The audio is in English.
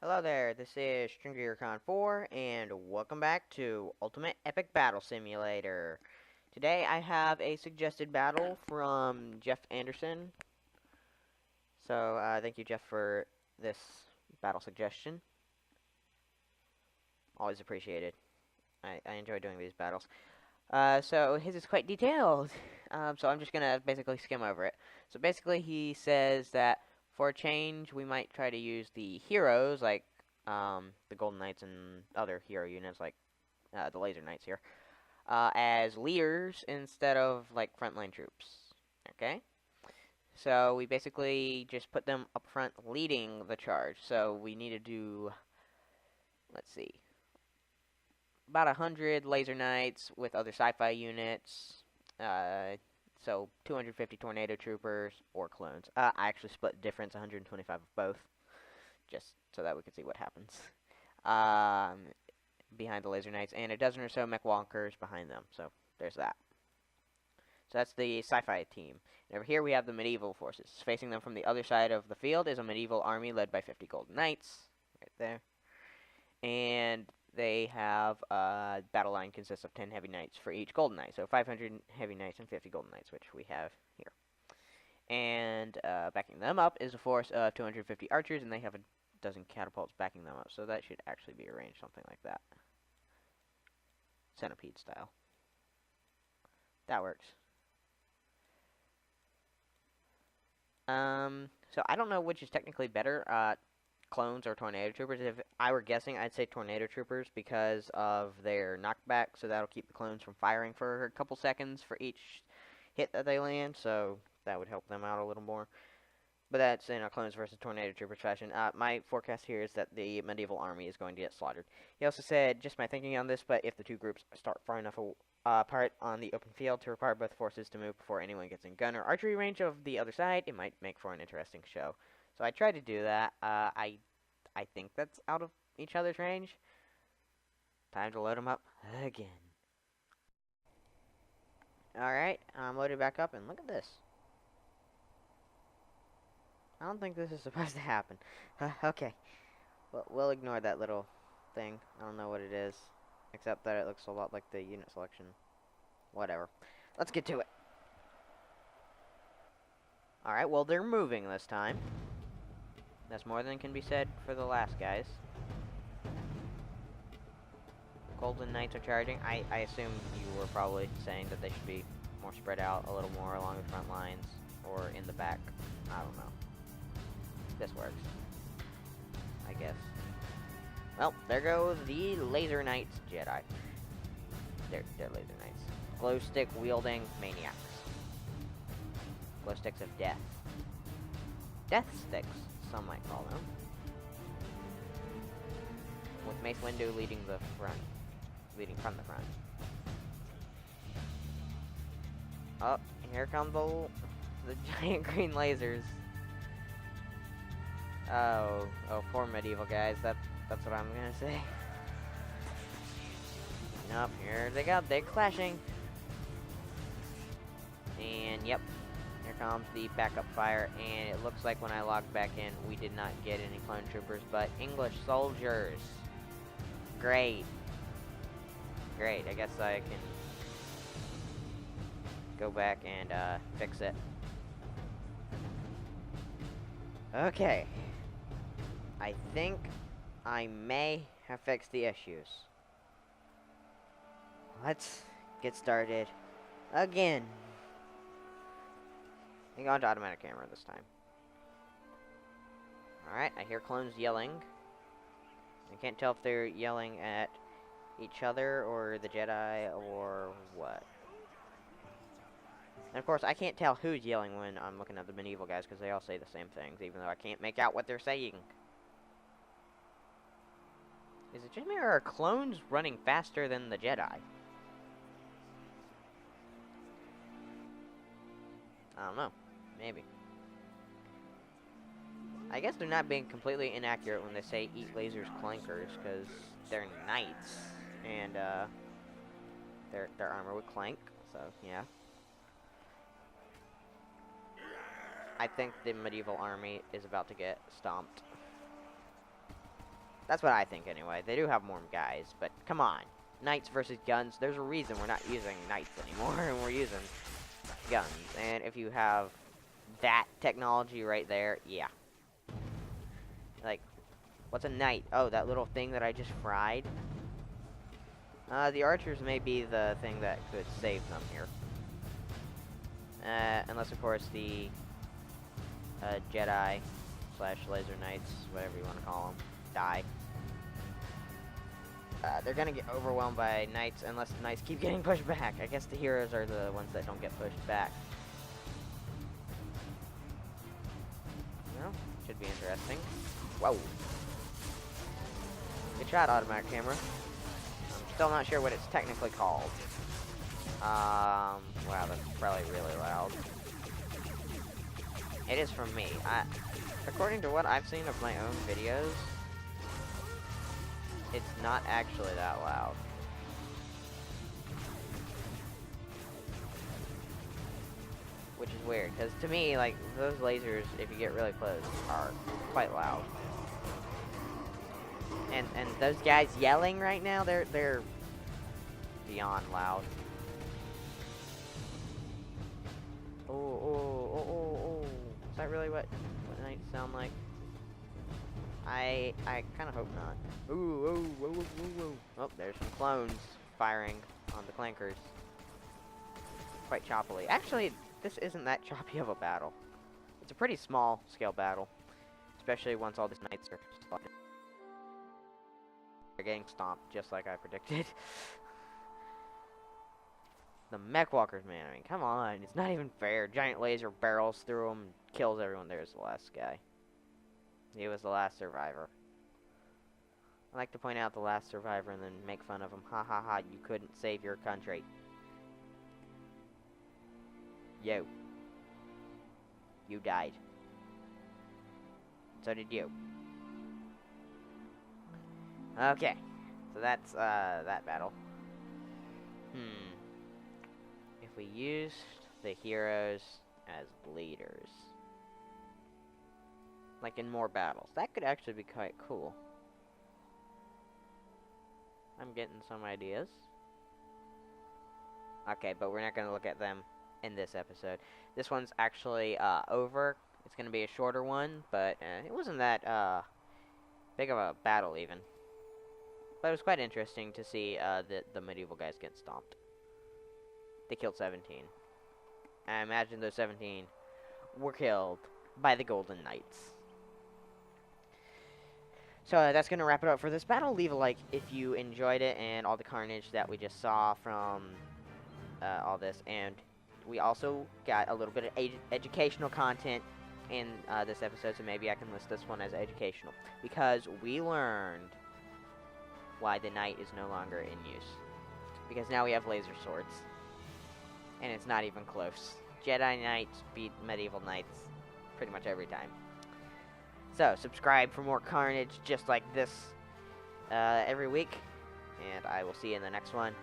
Hello there, this is StringerCon 4, and welcome back to Ultimate Epic Battle Simulator. Today I have a suggested battle from Jeff Anderson. So, thank you, Jeff, for this battle suggestion. Always appreciated. I enjoy doing these battles. So his is quite detailed. So I'm just gonna basically skim over it. So basically he says that for a change we might try to use the heroes like the Golden Knights and other hero units like the Laser Knights here as leaders instead of like frontline troops. Okay? So we basically just put them up front leading the charge. So we need to do, let's see, about 100 Laser Knights with other Sci-fi units. So 250 Tornado Troopers or clones. I actually split the difference, 125 of both, just so that we can see what happens. Behind the Laser Knights, and a dozen or so Mech Walkers behind them. So there's that. So that's the Sci-fi team. And over here we have the medieval forces. Facing them from the other side of the field is a medieval army led by 50 Golden Knights, right there. And they have battle line consists of 10 heavy knights for each golden knight. So 500 heavy knights and 50 golden knights, which we have here. And backing them up is a force of 250 archers, and they have a dozen catapults backing them up. So that should actually be arranged something like that. Centipede style. That works. So I don't know which is technically better, clones or tornado troopers. If I were guessing, I'd say tornado troopers because of their knockback, so that'll keep the clones from firing for a couple seconds for each hit that they land, so that would help them out a little more. But that's in a clones versus tornado troopers fashion. My forecast here is that the medieval army is going to get slaughtered. He also said, just my thinking on this, but if the two groups start far enough apart on the open field to require both forces to move before anyone gets in gun or archery range of the other side, it might make for an interesting show. So I tried to do that. I think that's out of each other's range. Time to load them up again. Alright, I'm loaded back up, and look at this. I don't think this is supposed to happen. Okay. Well, we'll ignore that little thing. I don't know what it is. Except that it looks a lot like the unit selection. Whatever. Let's get to it. Alright, well, they're moving this time. That's more than can be said for the last guys. Golden Knights are charging. I assume you were probably saying that they should be more spread out, a little more along the front lines, or in the back. I don't know. This works, I guess. Well, there go the Laser Knights Jedi. They're Laser Knights. Glow stick wielding maniacs. Glow sticks of death. Death sticks, some might call them. With Mace Windu leading the front. Leading from the front. Oh, here come the giant green lasers. Oh, poor medieval guys. That's what I'm gonna say. Nope, here they go. They're clashing. And yep, here comes the backup fire. And it looks like when I logged back in, we did not get any clone troopers, but English soldiers. Great. Great. I guess I can go back and fix it. Okay. I think I may have fixed the issues. Let's get started again. I think on to automatic camera this time. Alright, I hear clones yelling. I can't tell if they're yelling at each other or the Jedi or what. And of course, I can't tell who's yelling when I'm looking at the medieval guys because they all say the same things, even though I can't make out what they're saying. Is it just me, or are clones running faster than the Jedi? I don't know. Maybe. I guess they're not being completely inaccurate when they say eat lasers clankers, because they're knights, and their armor would clank, so yeah. I think the medieval army is about to get stomped. That's what I think anyway. They do have more guys, but come on. Knights versus guns. There's a reason we're not using knights anymore, and we're using guns. And if you have that technology right there, yeah. Like, what's a knight? Oh, that little thing that I just fried? The archers may be the thing that could save them here. Unless, of course, the Jedi / laser knights, whatever you want to call them, die. They're gonna get overwhelmed by knights unless the knights keep getting pushed back. I guess the heroes are the ones that don't get pushed back. Well, should be interesting. Whoa. Good shot, automatic camera. I'm still not sure what it's technically called. Wow, that's probably really loud. It is from me. According to what I've seen of my own videos, it's not actually that loud. Which is weird, because to me, like, those lasers, if you get really close, are quite loud. And those guys yelling right now, they're beyond loud. Oh. Is that really what knights sound like? I kind of hope not. Ooh. Oh, there's some clones firing on the clankers. Quite choppily. Actually, this isn't that choppy of a battle. It's a pretty small scale battle. Especially once all these knights are slaughtered. They're getting stomped, just like I predicted. The mech walkers, man, I mean, come on. It's not even fair. Giant laser barrels through them, kills everyone. There's the last guy. He was the last survivor. I like to point out the last survivor and then make fun of him. Ha ha ha, you couldn't save your country. Yo. You died. So did you. Okay. So that's, that battle. If we used the heroes as leaders, like in more battles, that could actually be quite cool. I'm getting some ideas. Okay, but we're not going to look at them in this episode. This one's actually over. It's going to be a shorter one, but it wasn't that big of a battle even. But it was quite interesting to see the medieval guys get stomped. They killed 17. I imagine those 17 were killed by the Golden Knights. So that's going to wrap it up for this battle. Leave a like if you enjoyed it and all the carnage that we just saw from all this. And we also got a little bit of educational content in this episode, so maybe I can list this one as educational. Because we learned why the knight is no longer in use. Because now we have laser swords. And it's not even close. Jedi Knights beat medieval knights pretty much every time. So, subscribe for more carnage just like this every week. And I will see you in the next one.